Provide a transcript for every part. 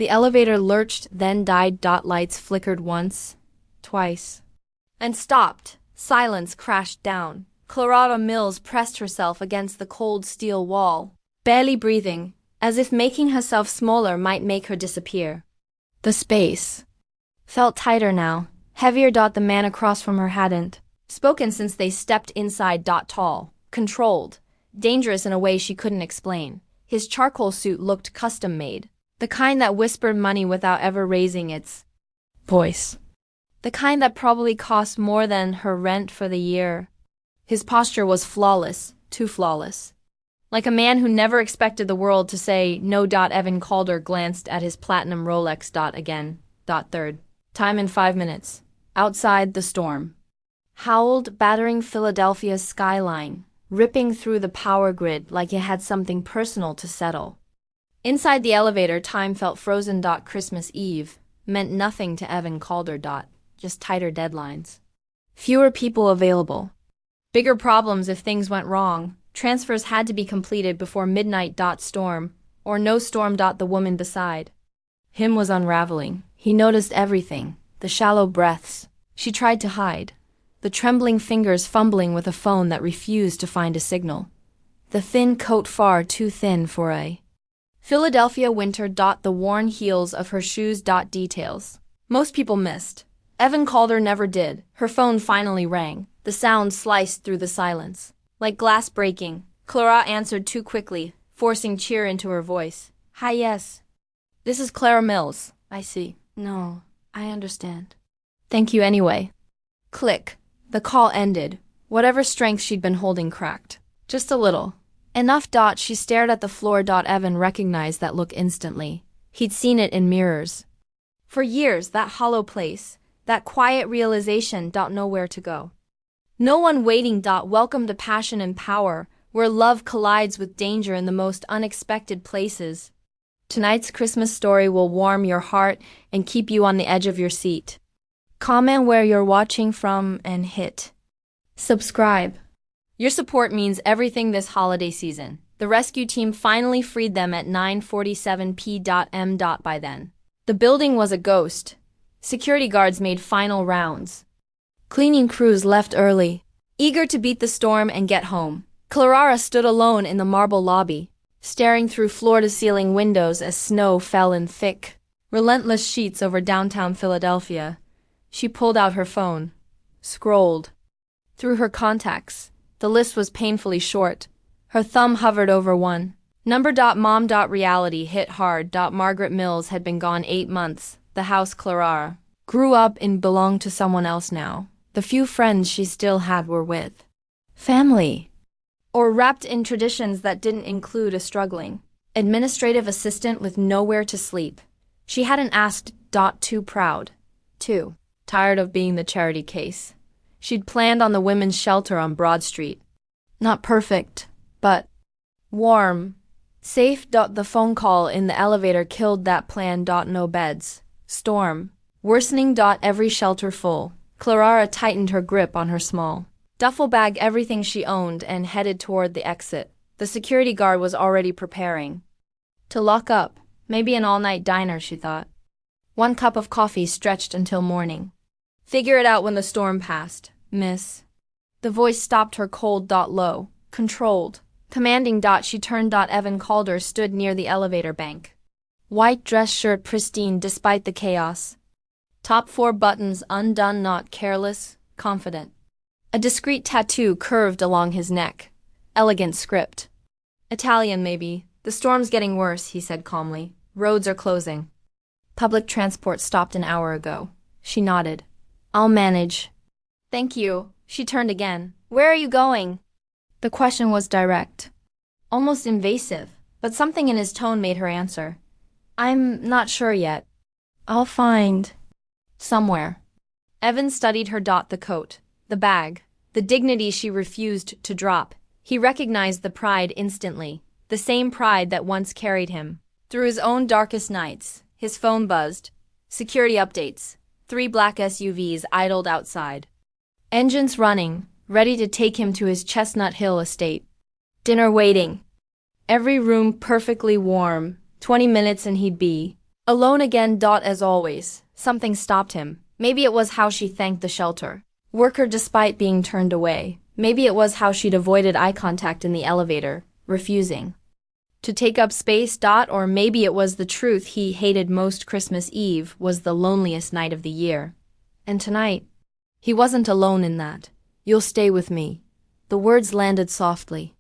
The elevator lurched, then died. Lights flickered once, twice, and stopped. Silence crashed down. Clara Mills pressed herself against the cold steel wall, barely breathing, as if making herself smaller might make her disappear. The space felt tighter now, heavier. The man across from her hadn't spoken since they stepped inside. Tall, controlled, dangerous in a way she couldn't explain. His charcoal suit looked custom-made, the kind that whispered money without ever raising its voice. The kind that probably cost more than her rent for the year. His posture was flawless, too flawless. Like a man who never expected the world to say no. Evan Calder glanced at his platinum Rolex. Again. Third time in 5 minutes. Outside, the storm howled, battering Philadelphia's skyline, ripping through the power grid like it had something personal to settle. Inside the elevator, time felt frozen. Christmas Eve meant nothing to Evan Calder. Just tighter deadlines. Fewer people available. Bigger problems if things went wrong. Transfers had to be completed before midnight. Storm, or no storm. The woman beside him was unraveling. He noticed everything. The shallow breaths she tried to hide. The trembling fingers fumbling with a phone that refused to find a signal. The thin coat far too thin for a Philadelphia winter. The worn heels of her shoes. Details most people missed. Evan Calder never did. Her phone finally rang. The sound sliced through the silence. Like glass breaking, Clara answered too quickly, forcing cheer into her voice. Hi, yes. This is Clara Mills. I see. No, I understand. Thank you anyway. Click. The call ended. Whatever strength she'd been holding cracked. Just a little. Enough. She stared at the floor. Evan recognized that look instantly. He'd seen it in mirrors. For years, that hollow place. That quiet realization. Nowhere to go. No one waiting. Welcome to passion and power, where love collides with danger in the most unexpected places. Tonight's Christmas story will warm your heart and keep you on the edge of your seat. Comment where you're watching from and hit subscribe. Your support means everything this holiday season. The rescue team finally freed them at 9:47 p.m. By then, the building was a ghost. Security guards made final rounds. Cleaning crews left early, eager to beat the storm and get home. Clara stood alone in the marble lobby, staring through floor-to-ceiling windows as snow fell in thick, relentless sheets over downtown Philadelphia. She pulled out her phone, scrolled through her contacts. The list was painfully short. Her thumb hovered over one number. Mom. Reality hit hard. Margaret Mills had been gone 8 months. The house Clara grew up in belonged to someone else now. The few friends she still had were with family, or wrapped in traditions that didn't include a struggling administrative assistant with nowhere to sleep. She hadn't asked. Too proud. Too tired of being the charity case. She'd planned on the women's shelter on Broad Street. Not perfect, but warm. Safe. The phone call in the elevator killed that plan. No beds. Storm worsening. Every shelter full. Clara tightened her grip on her small duffel bag, everything she owned, and headed toward the exit. The security guard was already preparing to lock up. Maybe an all-night diner, she thought. 1 cup of coffee stretched until morning. Figure it out when the storm passed, miss. The voice stopped her cold. Low, controlled, commanding. She turned. Evan Calder stood near the elevator bank. White dress shirt pristine despite the chaos. Top 4 buttons undone. Not careless, confident. A discreet tattoo curved along his neck. Elegant script. Italian, maybe. The storm's getting worse, he said calmly. Roads are closing. Public transport stopped an hour ago. She nodded. I'll manage. Thank you. She turned again. Where are you going? The question was direct, almost invasive, but something in his tone made her answer. I'm not sure yet. I'll find somewhere. Evan studied her. The coat, the bag, the dignity she refused to drop. He recognized the pride instantly, the same pride that once carried him through his own darkest nights. His phone buzzed. Security updates. 3 black SUVs idled outside. Engines running, ready to take him to his Chestnut Hill estate. Dinner waiting. Every room perfectly warm. 20 minutes and he'd be Alone again. As always, something stopped him. Maybe it was how she thanked the shelter worker despite being turned away. Maybe it was how she'd avoided eye contact in the elevator, refusing to take up space. Or maybe it was the truth he hated most. Christmas Eve was the loneliest night of the year. And tonight, he wasn't alone in that. You'll stay with me. The words landed softly.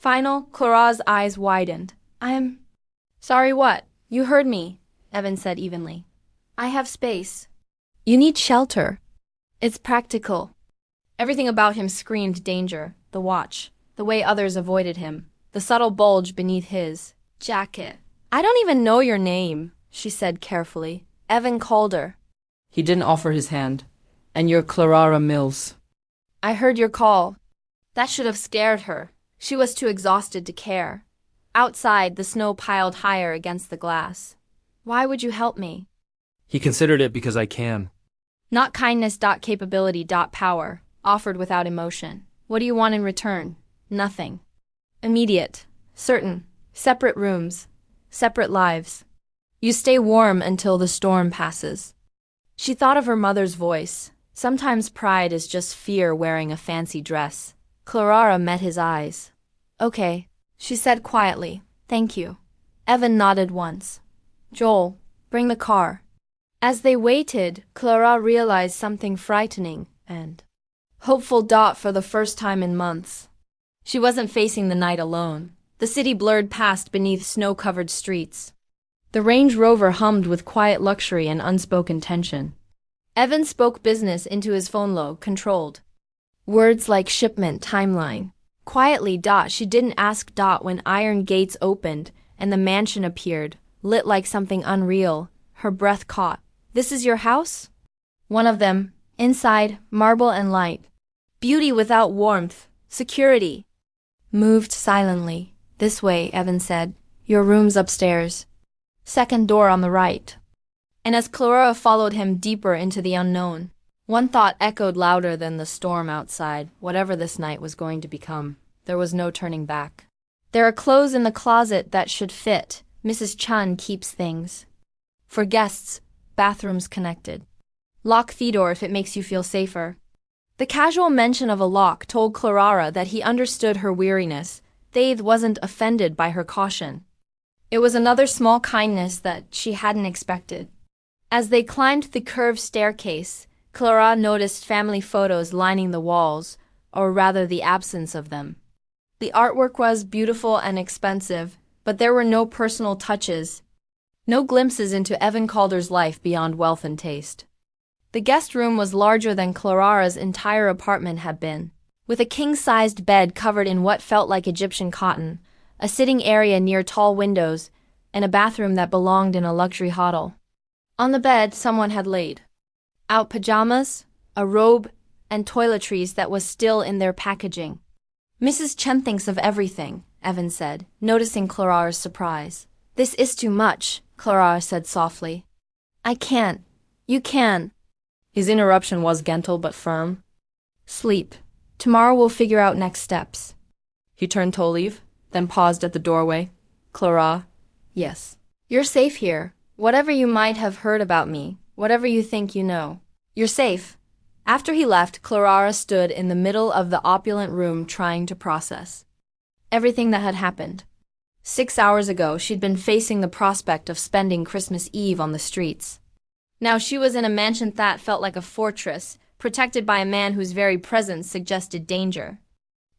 Clara's eyes widened. I'm sorry. What? You heard me, Evan said evenly. I have space. You need shelter. It's practical. Everything about him screamed danger. The watch, the way others avoided him, the subtle bulge beneath his jacket. I don't even know your name, she said carefully. Evan called her. He didn't offer his hand. And you're Clara Mills. I heard your call. That should have scared her. She was too exhausted to care. Outside, the snow piled higher against the glass. Why would you help me? He considered it because I can. Not kindness. Capability. Power. Offered without emotion. What do you want in return? Nothing. Immediate. Certain. Separate rooms. Separate lives. You stay warm until the storm passes. She thought of her mother's voice. Sometimes pride is just fear wearing a fancy dress. Clara met his eyes. Okay, she said quietly. Thank you. Evan nodded once. Joel, bring the car. As they waited, Clara realized something frightening and hopeful. For the first time in months, she wasn't facing the night alone. The city blurred past beneath snow-covered streets. The Range Rover hummed with quiet luxury and unspoken tension. Evan spoke business into his phone, low, controlled. Words like shipment, timeline. Quietly. She didn't ask. When iron gates opened and the mansion appeared, lit like something unreal, her breath caught. This is your house? One of them. Inside, marble and light. Beauty without warmth. Security. Moved silently. This way, Evan said. Your room's upstairs. Second door on the right. And as Clara followed him deeper into the unknown, one thought echoed louder than the storm outside. Whatever this night was going to become, there was no turning back. There are clothes in the closet that should fit. Mrs. Chun keeps things. For guests, bathrooms connected. Lock the door if it makes you feel safer. The casual mention of a lock told Clara that he understood her weariness. They wasn't offended by her caution. It was another small kindness that she hadn't expected. As they climbed the curved staircase, Clara noticed family photos lining the walls, or rather the absence of them. The artwork was beautiful and expensive, but there were no personal touches, no glimpses into Evan Calder's life beyond wealth and taste. The guest room was larger than Clara's entire apartment had been, with a king-sized bed covered in what felt like Egyptian cotton, a sitting area near tall windows, and a bathroom that belonged in a luxury hovel. On the bed, someone had laid out pajamas, a robe, and toiletries that was still in their packaging. Mrs. Chen thinks of everything, Evan said, noticing Clara's surprise. This is too much, Clara said softly. I can't. You can. His interruption was gentle but firm. Sleep. Tomorrow we'll figure out next steps. He turned to leave, then paused at the doorway. Clara. Yes. You're safe here. Whatever you might have heard about me, whatever you think you know, you're safe. After he left, Clara stood in the middle of the opulent room trying to process everything that had happened. 6 hours ago, she'd been facing the prospect of spending Christmas Eve on the streets. Now she was in a mansion that felt like a fortress, protected by a man whose very presence suggested danger.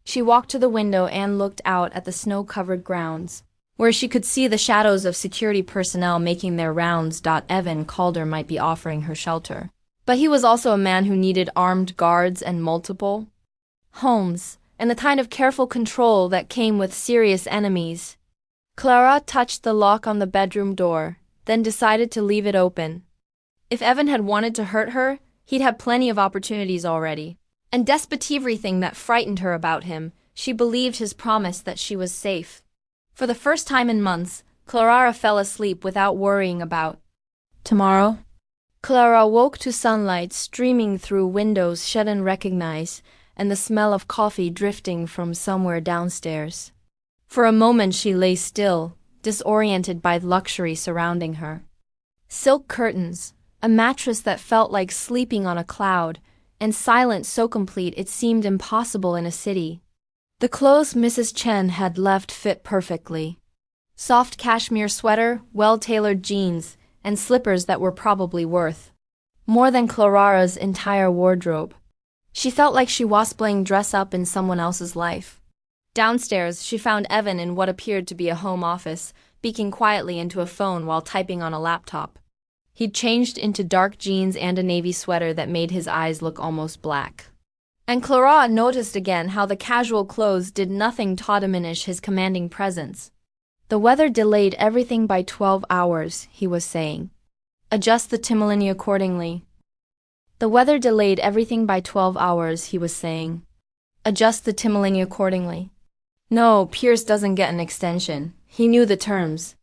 She walked to the window and looked out at the snow-covered grounds, where she could see the shadows of security personnel making their rounds. Evan Calder might be offering her shelter, but he was also a man who needed armed guards and multiple homes, and the kind of careful control that came with serious enemies. Clara touched the lock on the bedroom door, then decided to leave it open. If Evan had wanted to hurt her, he'd had plenty of opportunities already. And despite everything that frightened her about him, she believed his promise that she was safe. For the first time in months, Clara fell asleep without worrying about tomorrow. Clara woke to sunlight streaming through windows she didn't recognize, and the smell of coffee drifting from somewhere downstairs. For a moment she lay still, disoriented by the luxury surrounding her. Silk curtains, a mattress that felt like sleeping on a cloud, and silence so complete it seemed impossible in a city. The clothes Mrs. Chen had left fit perfectly. Soft cashmere sweater, well-tailored jeans, and slippers that were probably worth more than Clarara's entire wardrobe. She felt like she was playing dress-up in someone else's life. Downstairs, she found Evan in what appeared to be a home office, speaking quietly into a phone while typing on a laptop. He'd changed into dark jeans and a navy sweater that made his eyes look almost black. And Clara noticed again how the casual clothes did nothing to diminish his commanding presence. The weather delayed everything by 12 hours, he was saying. Adjust the timeline accordingly. The weather delayed everything by 12 hours, he was saying. Adjust the timeline accordingly. No, Pierce doesn't get an extension. He knew the terms.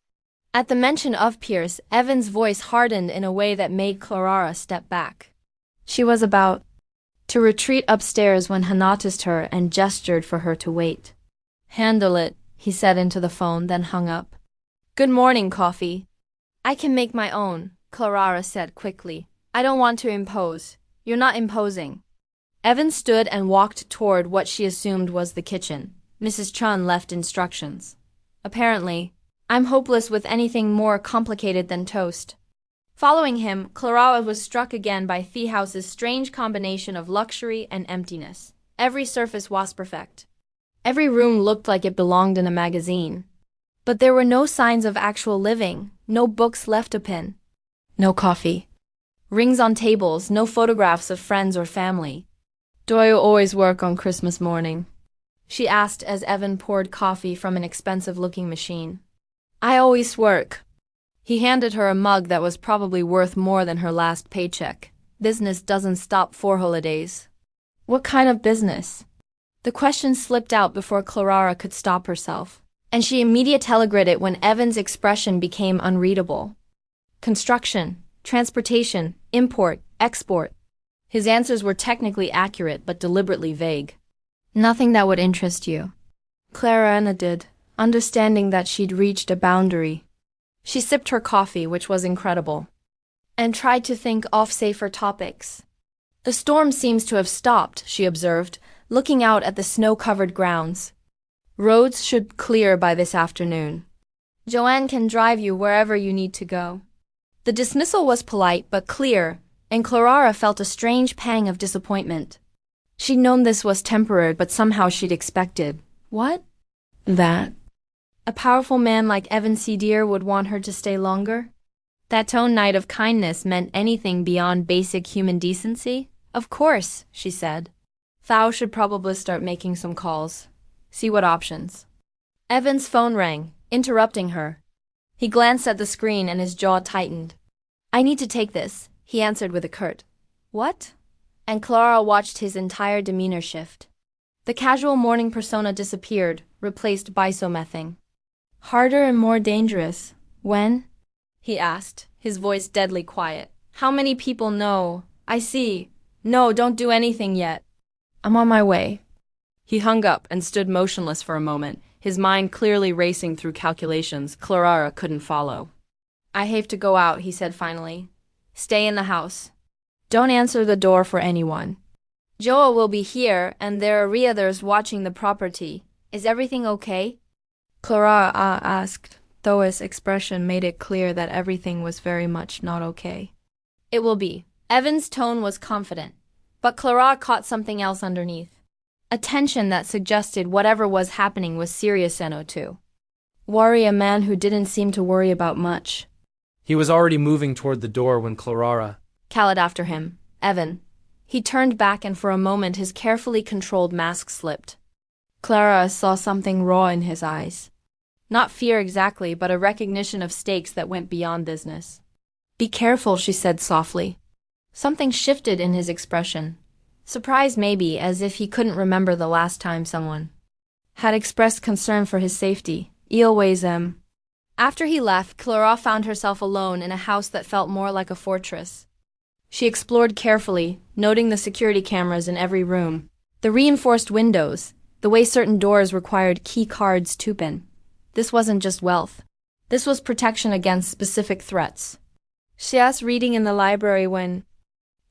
At the mention of Pierce, Evan's voice hardened in a way that made Clara step back. She was about to retreat upstairs when he noticed her and gestured for her to wait. Handle it, he said into the phone, then hung up. Good morning, Coffee. I can make my own, Clara said quickly. I don't want to impose. You're not imposing. Evan stood and walked toward what she assumed was the kitchen. Mrs. Chun left instructions. Apparently, I'm hopeless with anything more complicated than toast. Following him, Clara was struck again by Fee House's strange combination of luxury and emptiness. Every surface was perfect. Every room looked like it belonged in a magazine. But there were no signs of actual living, no books left open, no coffee. Rings on tables, no photographs of friends or family. Do you always work on Christmas morning? She asked as Evan poured coffee from an expensive-looking machine. I always work. He handed her a mug that was probably worth more than her last paycheck. Business doesn't stop for holidays. What kind of business? The question slipped out before Clara could stop herself, and she immediately telegraphed it when Evan's expression became unreadable. Construction, transportation, import, export. His answers were technically accurate but deliberately vague. Nothing that would interest you. Clara nodded, understanding that she'd reached a boundary. She sipped her coffee, which was incredible, and tried to think of safer topics. The storm seems to have stopped, she observed, looking out at the snow-covered grounds. Roads should clear by this afternoon. Joanne can drive you wherever you need to go. The dismissal was polite but clear, and Clara felt a strange pang of disappointment. She'd known this was temporary, but somehow she'd expected. What? That a powerful man like Evan C. Deere would want her to stay longer? That tone night of kindness meant anything beyond basic human decency? Of course, she said. Thou should probably start making some calls. See what options. Evan's phone rang, interrupting her. He glanced at the screen and his jaw tightened. I need to take this, he answered with a curt, What? And Clara watched his entire demeanor shift. The casual morning persona disappeared, replaced by something harder and more dangerous. When? He asked, his voice deadly quiet. How many people know? I see. No, don't do anything yet. I'm on my way. He hung up and stood motionless for a moment, his mind clearly racing through calculations Clara couldn't follow. I have to go out, he said finally. Stay in the house. Don't answer the door for anyone. Joa will be here, and there are others watching the property. Is everything okay? Clara asked, though his expression made it clear that everything was very much not okay. It will be. Evan's tone was confident, but Clara caught something else underneath. A tension that suggested whatever was happening was serious too. Worry a man who didn't seem to worry about much. He was already moving toward the door when Clara called after him. Evan. He turned back and for a moment his carefully controlled mask slipped. Clara saw something raw in his eyes. Not fear exactly, but a recognition of stakes that went beyond business. Be careful, she said softly. Something shifted in his expression. Surprised maybe, as if he couldn't remember the last time someone had expressed concern for his safety. Always After he left, Clara found herself alone in a house that felt more like a fortress. She explored carefully, noting the security cameras in every room, the reinforced windows, the way certain doors required key cards to open. This wasn't just wealth. This was protection against specific threats. she asked, reading in the library when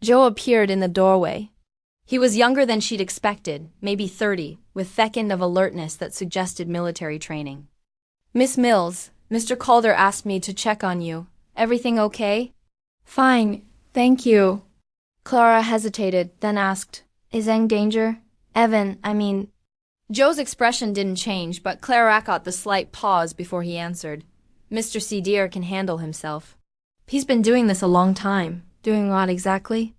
Joe appeared in the doorway. He was younger than she'd expected, maybe 30, with that kind of alertness that suggested military training. Miss Mills, Mr. Calder asked me to check on you. Everything okay? Fine, thank you. Clara hesitated, then asked, Is in danger? Joe's expression didn't change, but Clara caught the slight pause before he answered. Mr. Cedar can handle himself. He's been doing this a long time. Doing what exactly?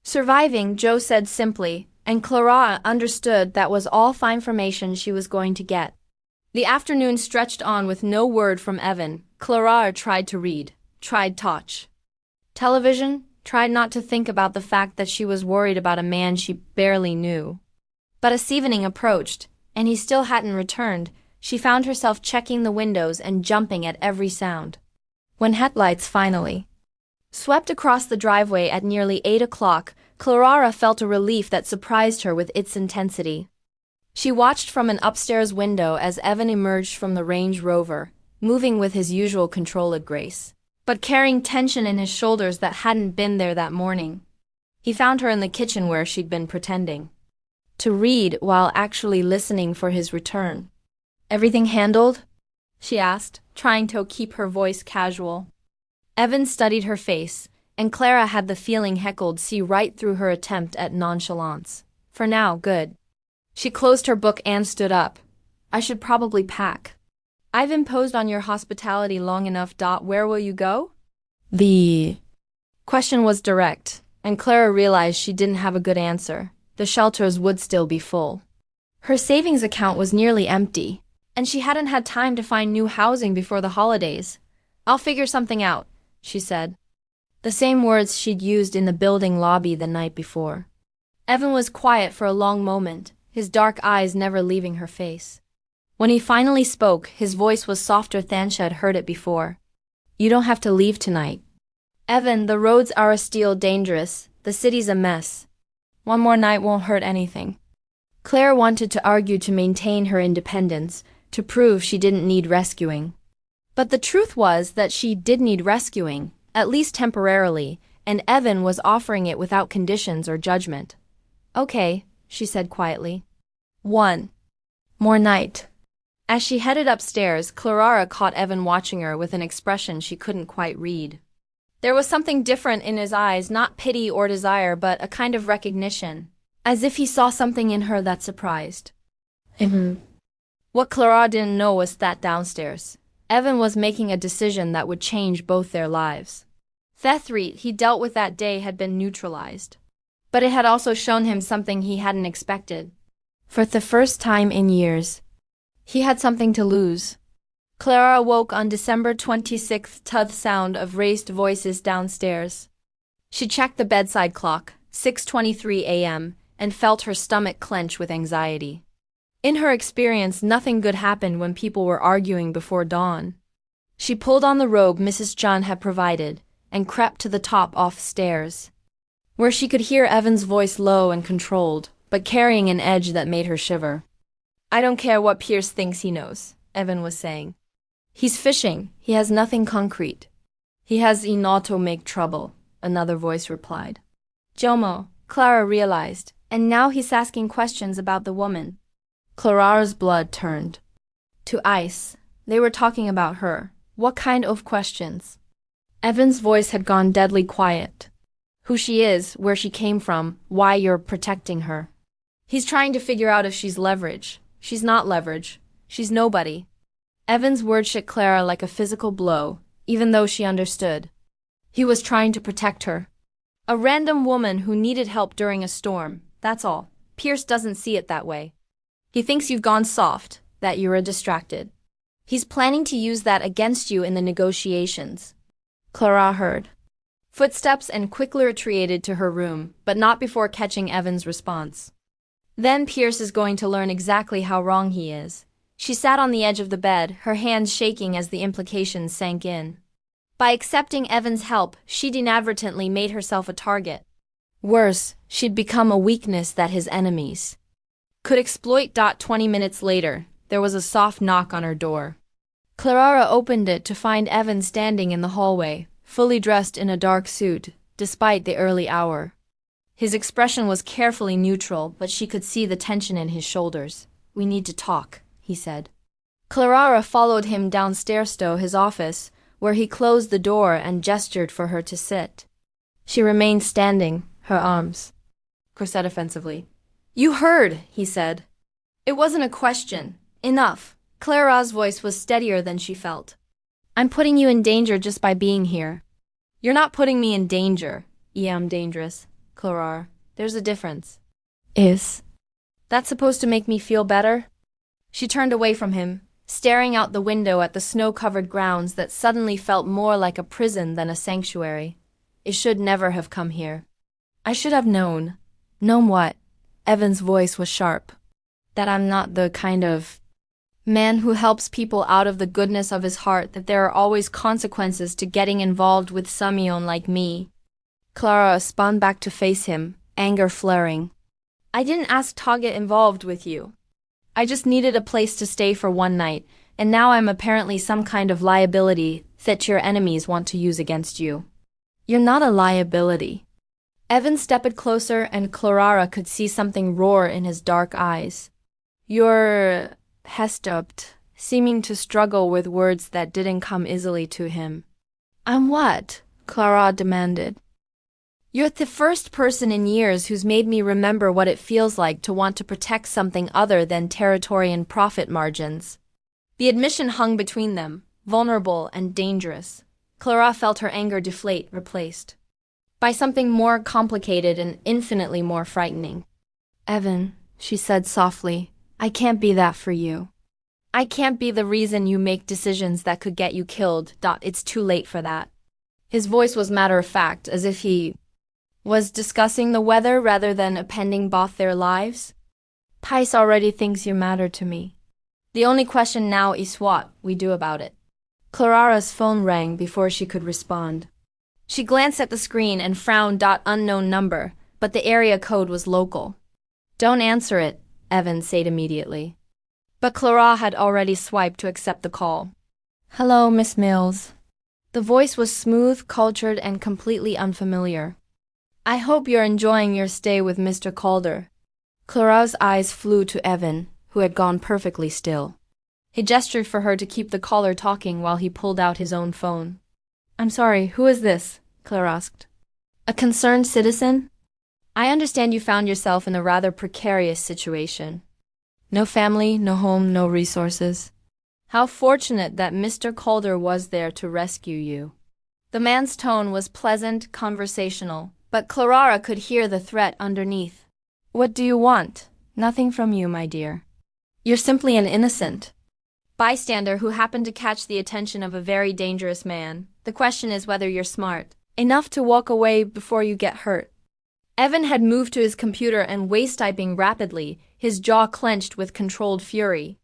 Surviving, Joe said simply, and Clara understood that was all the information she was going to get. The afternoon stretched on with no word from Evan. Clara tried to read, tried to watch television, tried not to think about the fact that she was worried about a man she barely knew. But as evening approached, and he still hadn't returned, she found herself checking the windows and jumping at every sound. When headlights finally swept across the driveway at nearly 8 o'clock, Clara felt a relief that surprised her with its intensity. She watched from an upstairs window as Evan emerged from the Range Rover, moving with his usual controlled grace, but carrying tension in his shoulders that hadn't been there that morning. He found her in the kitchen where she'd been pretending to read while actually listening for his return. Everything handled? She asked, trying to keep her voice casual. Evan studied her face, and Clara had the feeling heckled see right through her attempt at nonchalance. For now, good. She closed her book and stood up. I should probably pack. I've imposed on your hospitality long enough. Where will you go? The question was direct, and Clara realized she didn't have a good answer. The shelters would still be full. Her savings account was nearly empty, and she hadn't had time to find new housing before the holidays. I'll figure something out, she said. The same words she'd used in the building lobby the night before. Evan was quiet for a long moment, his dark eyes never leaving her face. When he finally spoke, his voice was softer than she had heard it before. You don't have to leave tonight. Evan, the roads are still dangerous. The city's a mess. One more night won't hurt anything. Claire wanted to argue to maintain her independence, to prove she didn't need rescuing. But the truth was that she did need rescuing, at least temporarily, and Evan was offering it without conditions or judgment. Okay, she said quietly. One more night. As she headed upstairs, Clara caught Evan watching her with an expression she couldn't quite read. There was something different in his eyes, not pity or desire, but a kind of recognition, as if he saw something in her that surprised. What Clara didn't know was that downstairs, Evan was making a decision that would change both their lives. The threat he dealt with that day had been neutralized, but it had also shown him something he hadn't expected. For the first time in years, he had something to lose. Clara awoke on December 26th to the sound of raised voices downstairs. She checked the bedside clock, 6:23 a.m., and felt her stomach clench with anxiety. In her experience, nothing good happened when people were arguing before dawn. She pulled on the robe Mrs. John had provided and crept to the top off stairs, where she could hear Evan's voice low and controlled, but carrying an edge that made her shiver. I don't care what Pierce thinks he knows, Evan was saying. He's fishing. He has nothing concrete. He has enough to make trouble, another voice replied. Jomo, Clara realized, and now he's asking questions about the woman. Clara's blood turned to ice. They were talking about her. What kind of questions? Evan's voice had gone deadly quiet. Who she is, where she came from, why you're protecting her. He's trying to figure out if she's leverage. She's not leverage. She's nobody. Evan's words shook Clara like a physical blow, even though she understood. He was trying to protect her. A random woman who needed help during a storm, that's all. Pierce doesn't see it that way. He thinks you've gone soft, that you're distracted. He's planning to use that against you in the negotiations. Clara heard footsteps and quickly retreated to her room, but not before catching Evan's response. Then Pierce is going to learn exactly how wrong he is. She sat on the edge of the bed, her hands shaking as the implications sank in. By accepting Evan's help, she'd inadvertently made herself a target. Worse, she'd become a weakness that his enemies could exploit. 20 minutes later, there was a soft knock on her door. Clara opened it to find Evan standing in the hallway, fully dressed in a dark suit, despite the early hour. His expression was carefully neutral, but she could see the tension in his shoulders. "We need to talk," he said. Clara followed him downstairs to his office, where he closed the door and gestured for her to sit. She remained standing, her arms crossed offensively. "You heard," he said. It wasn't a question. Enough. Clara's voice was steadier than she felt. "I'm putting you in danger just by being here." "You're not putting me in danger. I'm dangerous, Clara. There's a difference." "Is that supposed to make me feel better?" She turned away from him, staring out the window at the snow-covered grounds that suddenly felt more like a prison than a sanctuary. "It should never have come here. I should have known." "Known what?" Evan's voice was sharp. "That I'm not the kind of man who helps people out of the goodness of his heart, that there are always consequences to getting involved with someone like me." Clara spun back to face him, anger flaring. "I didn't ask to get involved with you. I just needed a place to stay for one night, and now I'm apparently some kind of liability that your enemies want to use against you." "You're not a liability." Evan stepped closer and Clara could see something roar in his dark eyes. "You're..." He stopped, seeming to struggle with words that didn't come easily to him. "I'm what?" Clara demanded. "You're the first person in years who's made me remember what it feels like to want to protect something other than territory and profit margins." The admission hung between them, vulnerable and dangerous. Clara felt her anger deflate, replaced by something more complicated and infinitely more frightening. "Evan," she said softly, "I can't be that for you. I can't be the reason you make decisions that could get you killed. It's too late for that." His voice was matter-of-fact, as if he was discussing the weather rather than appending both their lives. "Tice already thinks you matter to me. The only question now is what we do about it." Clara's phone rang before she could respond. She glanced at the screen and frowned. Unknown number, but the area code was local. "Don't answer it," Evan said immediately. But Clara had already swiped to accept the call. "Hello, Miss Mills." The voice was smooth, cultured, and completely unfamiliar. "I hope you're enjoying your stay with Mr. Calder." Clara's eyes flew to Evan, who had gone perfectly still. He gestured for her to keep the caller talking while he pulled out his own phone. "I'm sorry, who is this?" Clara asked. "A concerned citizen? I understand you found yourself in a rather precarious situation. No family, no home, no resources. How fortunate that Mr. Calder was there to rescue you." The man's tone was pleasant, conversational, but Clara could hear the threat underneath. "What do you want?" "Nothing from you, my dear. You're simply an innocent bystander who happened to catch the attention of a very dangerous man. The question is whether you're smart enough to walk away before you get hurt." Evan had moved to his computer and was typing rapidly, his jaw clenched with controlled fury.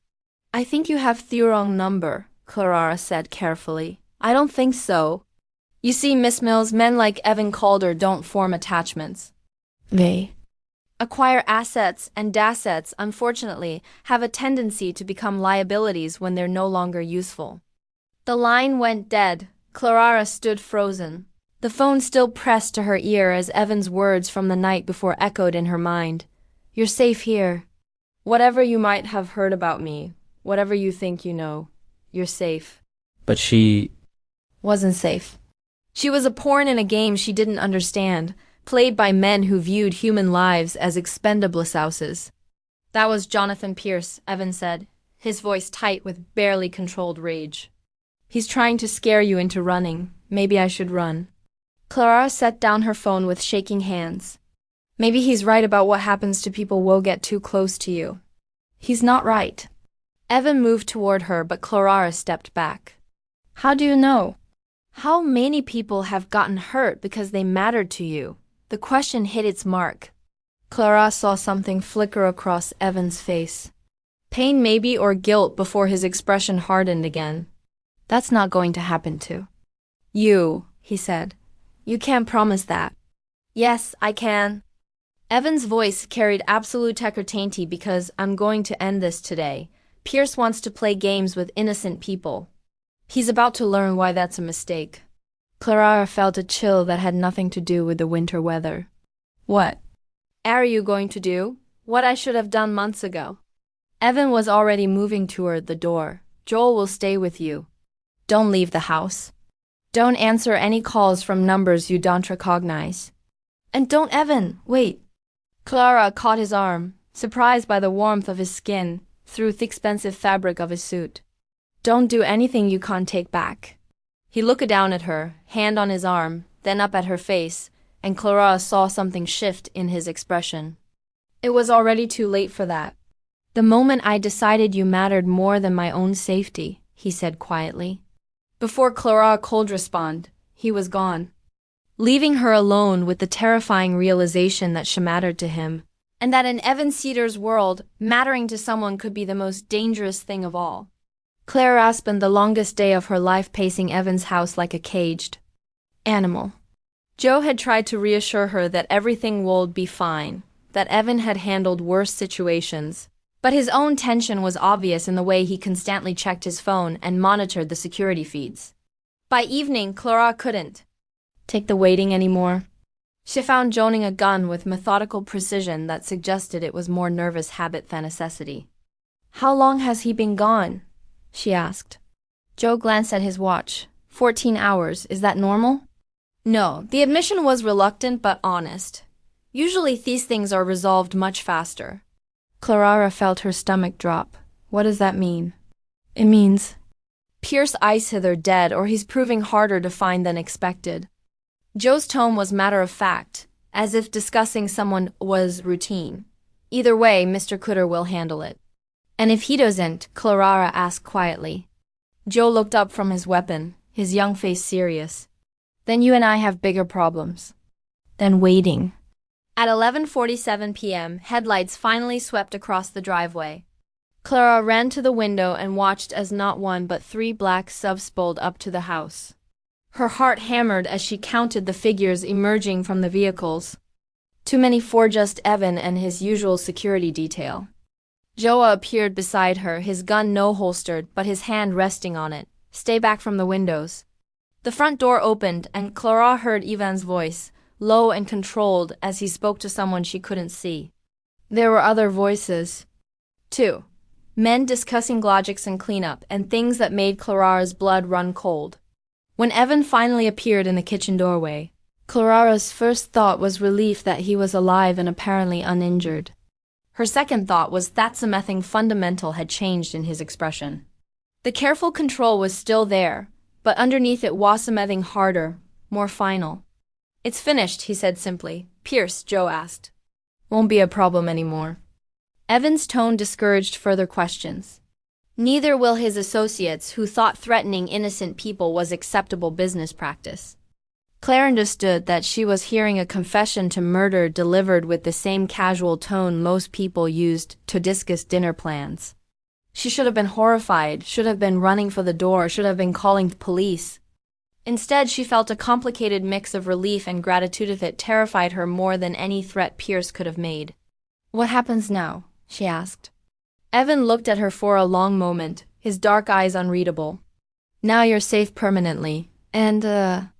"I think you have the wrong number," Clara said carefully. "I don't think so. You see, Miss Mills, men like Evan Calder don't form attachments. They acquire assets, and assets, unfortunately, have a tendency to become liabilities when they're no longer useful." The line went dead. Clara stood frozen. The phone still pressed to her ear as Evan's words from the night before echoed in her mind. "You're safe here. Whatever you might have heard about me, whatever you think you know, you're safe." But she Wasn't safe. She was a pawn in a game she didn't understand, played by men who viewed human lives as expendable houses. "That was Jonathan Pierce," Evan said, his voice tight with barely controlled rage. "He's trying to scare you into running. Maybe I should run." Clara set down her phone with shaking hands. "Maybe he's right about what happens to people who get too close to you." "He's not right." Evan moved toward her, but Clara stepped back. "How do you know? How many people have gotten hurt because they mattered to you?" The question hit its mark. Clara saw something flicker across Evan's face. Pain maybe, or guilt, before his expression hardened again. "That's not going to happen to you," he said. "You can't promise that." "Yes, I can." Evan's voice carried absolute certainty because I'm going to end this today. Pierce wants to play games with innocent people. He's about to learn why that's a mistake. Clara felt a chill that had nothing to do with the winter weather. What are you going to do? What I should have done months ago. Evan was already moving toward the door. Joel will stay with you. Don't leave the house. Don't answer any calls from numbers you don't recognize. And don't Evan, wait. Clara caught his arm, surprised by the warmth of his skin through the expensive fabric of his suit. Don't do anything you can't take back. He looked down at her, hand on his arm, then up at her face, and Clara saw something shift in his expression. It was already too late for that. The moment I decided you mattered more than my own safety, he said quietly. Before Clara could respond, he was gone, leaving her alone with the terrifying realization that she mattered to him, and that in Evan Cedar's world, mattering to someone could be the most dangerous thing of all. Clara spent the longest day of her life pacing Evan's house like a caged animal. Joe had tried to reassure her that everything would be fine, that Evan had handled worse situations, but his own tension was obvious in the way he constantly checked his phone and monitored the security feeds. By evening, Clara couldn't take the waiting anymore. She found joning a gun with methodical precision that suggested it was more nervous habit than necessity. How long has he been gone? She asked. Joe glanced at his watch. 14 hours, is that normal? No, the admission was reluctant but honest. Usually these things are resolved much faster. Clara felt her stomach drop. What does that mean? It means Pierce is either dead or he's proving harder to find than expected. Joe's tone was matter-of-fact, as if discussing someone was routine. Either way, Mr. Cutter will handle it. And if he doesn't, Clara asked quietly. Joe looked up from his weapon, his young face serious. Then you and I have bigger problems than waiting. At 11:47 p.m., headlights finally swept across the driveway. Clara ran to the window and watched as not one but 3 black subs pulled up to the house. Her heart hammered as she counted the figures emerging from the vehicles. Too many for just Evan and his usual security detail. Joe appeared beside her, his gun no-holstered but his hand resting on it. Stay back from the windows. The front door opened and Clara heard Ivan's voice, low and controlled as he spoke to someone she couldn't see. There were other voices, too. Men discussing logics and cleanup and things that made Clara's blood run cold. When Evan finally appeared in the kitchen doorway, Clara's first thought was relief that he was alive and apparently uninjured. Her second thought was that something fundamental had changed in his expression. The careful control was still there, but underneath it was something harder, more final. It's finished, he said simply. Pierce, Joe asked. Won't be a problem anymore. Evan's tone discouraged further questions. Neither will his associates who thought threatening innocent people was acceptable business practice. Claire understood that she was hearing a confession to murder delivered with the same casual tone most people used to discuss dinner plans. She should have been horrified, should have been running for the door, should have been calling the police. Instead, she felt a complicated mix of relief and gratitude that terrified her more than any threat Pierce could have made. What happens now? She asked. Evan looked at her for a long moment, his dark eyes unreadable. Now you're safe permanently. And,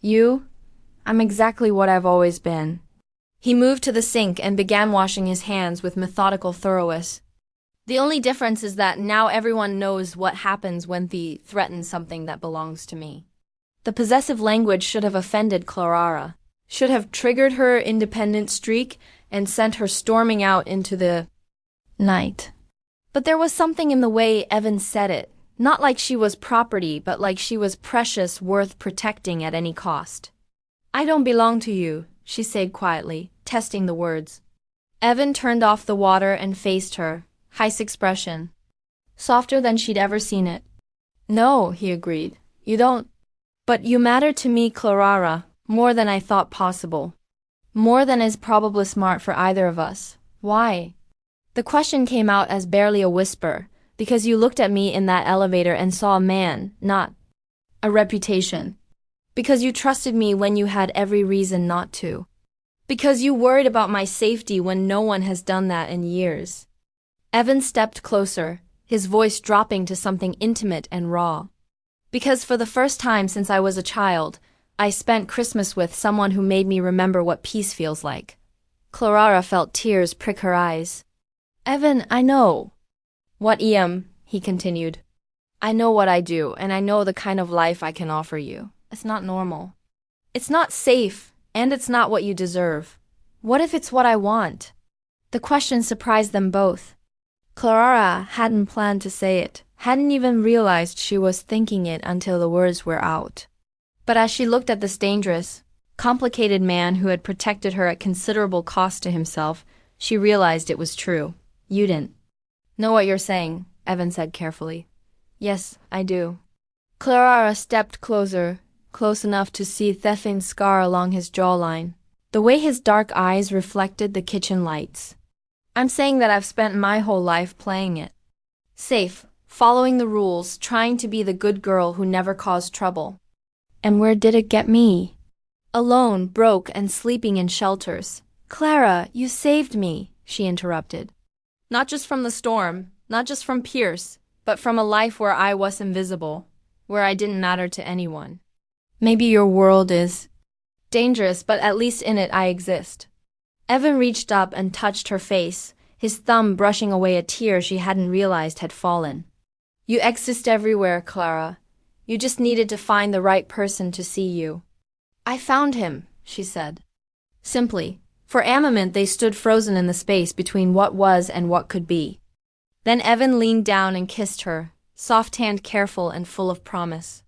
you? I'm exactly what I've always been. He moved to the sink and began washing his hands with methodical thoroughness. The only difference is that now everyone knows what happens when they threaten something that belongs to me. The possessive language should have offended Clara, should have triggered her independent streak and sent her storming out into the night. But there was something in the way Evan said it, not like she was property, but like she was precious, worth protecting at any cost. I don't belong to you, she said quietly, testing the words. Evan turned off the water and faced her, his expression softer than she'd ever seen it. No, he agreed. You don't. But you matter to me, Clara, more than I thought possible. More than is probably smart for either of us. Why? The question came out as barely a whisper, because you looked at me in that elevator and saw a man, not a reputation. Because you trusted me when you had every reason not to. Because you worried about my safety when no one has done that in years. Evan stepped closer, his voice dropping to something intimate and raw. Because for the first time since I was a child, I spent Christmas with someone who made me remember what peace feels like. Clara felt tears prick her eyes. Evan, I know. What, he continued. I know what I do, and I know the kind of life I can offer you. It's not normal. It's not safe, and it's not what you deserve. What if it's what I want? The question surprised them both. Clara hadn't planned to say it, hadn't even realized she was thinking it until the words were out. But as she looked at this dangerous, complicated man who had protected her at considerable cost to himself, she realized it was true. You didn't know what you're saying, Evan said carefully. Yes, I do. Clara stepped closer, close enough to see the thin scar along his jawline, the way his dark eyes reflected the kitchen lights. I'm saying that I've spent my whole life playing it. Safe, following the rules, trying to be the good girl who never caused trouble. And where did it get me? Alone, broke, and sleeping in shelters. Clara, you saved me, she interrupted. Not just from the storm, not just from Pierce, but from a life where I was invisible, where I didn't matter to anyone. Maybe your world is dangerous, but at least in it I exist. Evan reached up and touched her face, his thumb brushing away a tear she hadn't realized had fallen. You exist everywhere, Clara. You just needed to find the right person to see you. I found him, she said. Simply. For a moment they stood frozen in the space between what was and what could be. Then Evan leaned down and kissed her, soft hand careful and full of promise.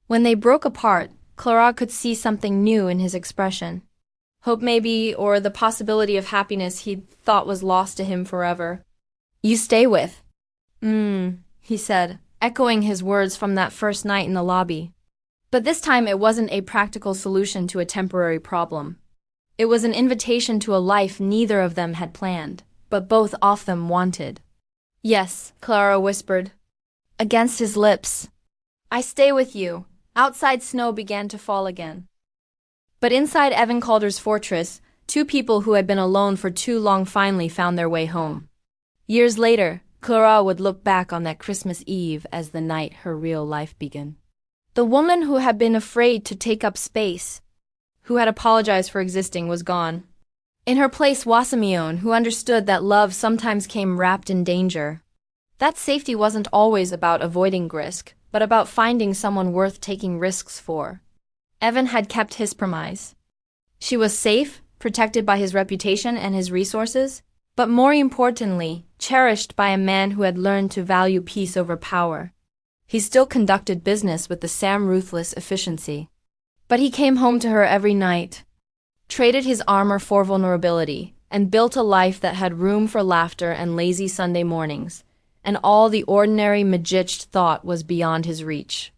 When they broke apart, Clara could see something new in his expression. Hope maybe, or the possibility of happiness he'd thought was lost to him forever. You stay with. He said, echoing his words from that first night in the lobby. But this time it wasn't a practical solution to a temporary problem. It was an invitation to a life neither of them had planned, but both of them wanted. Yes, Clara whispered. Against his lips. I stay with you. Outside snow began to fall again. But inside Evan Calder's fortress, two people who had been alone for too long finally found their way home. Years later, Clara would look back on that Christmas Eve as the night her real life began. The woman who had been afraid to take up space, who had apologized for existing, was gone. In her place, Wasamion, who understood that love sometimes came wrapped in danger. That safety wasn't always about avoiding risk, but about finding someone worth taking risks for. Evan had kept his promise. She was safe, protected by his reputation and his resources, but more importantly, cherished by a man who had learned to value peace over power. He still conducted business with the same ruthless efficiency. But he came home to her every night, traded his armor for vulnerability, and built a life that had room for laughter and lazy Sunday mornings, and all the ordinary Magich thought was beyond his reach.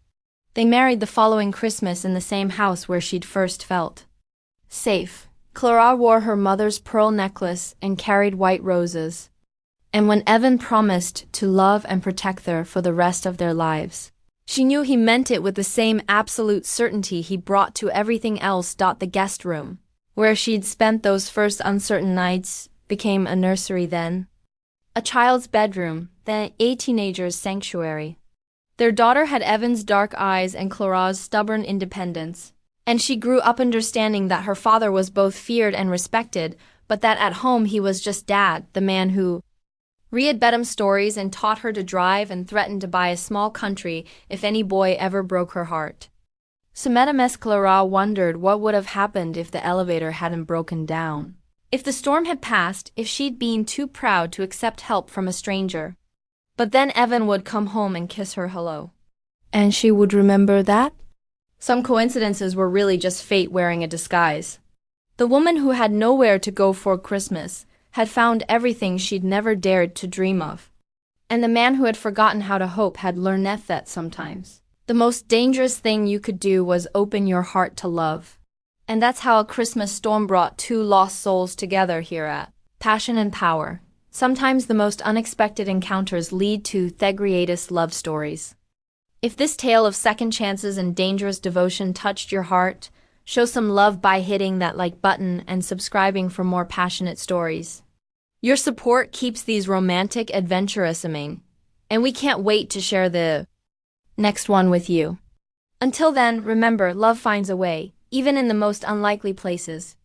They married the following Christmas in the same house where she'd first felt safe. Clara wore her mother's pearl necklace and carried white roses. And when Evan promised to love and protect her for the rest of their lives, she knew he meant it with the same absolute certainty he brought to everything else. The guest room, where she'd spent those first uncertain nights, became a nursery then, a child's bedroom, then a teenager's sanctuary. Their daughter had Evan's dark eyes and Clara's stubborn independence, and she grew up understanding that her father was both feared and respected, but that at home he was just Dad, the man who read bedtime stories and taught her to drive and threatened to buy a small country if any boy ever broke her heart. Semetimes Clara wondered what would have happened if the elevator hadn't broken down. If the storm had passed, if she'd been too proud to accept help from a stranger. But then Evan would come home and kiss her hello. And she would remember that? Some coincidences were really just fate wearing a disguise. The woman who had nowhere to go for Christmas had found everything she'd never dared to dream of. And the man who had forgotten how to hope had learned that sometimes the most dangerous thing you could do was open your heart to love. And that's how a Christmas storm brought two lost souls together here at Passion and Power. Sometimes the most unexpected encounters lead to the greatest love stories. If this tale of second chances and dangerous devotion touched your heart, show some love by hitting that like button and subscribing for more passionate stories. Your support keeps these romantic, adventurous amazing, and we can't wait to share the next one with you. Until then, remember, love finds a way, even in the most unlikely places.